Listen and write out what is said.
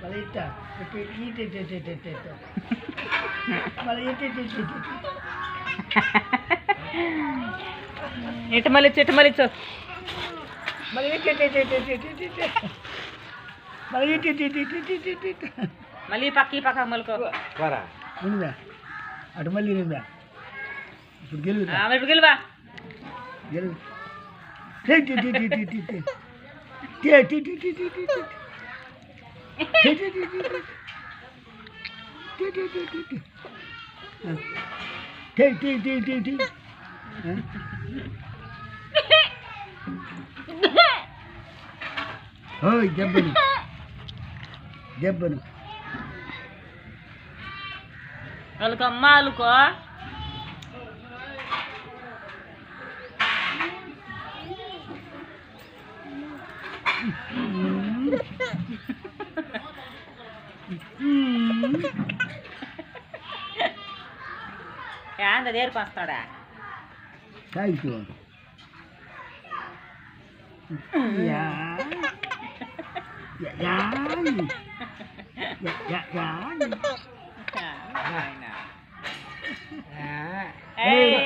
Balita. ఇటు మళ్ళీ మళ్ళీ పక్క మలుకో అటు మళ్ళీ ఇప్పుడు గెలుగు ఇప్పుడు గెలువా గెలుగు దెబ్బను అలుకో అమ్మ అలుకో ఏంది ఏర్పస్తాడా సాగితో ఏయ్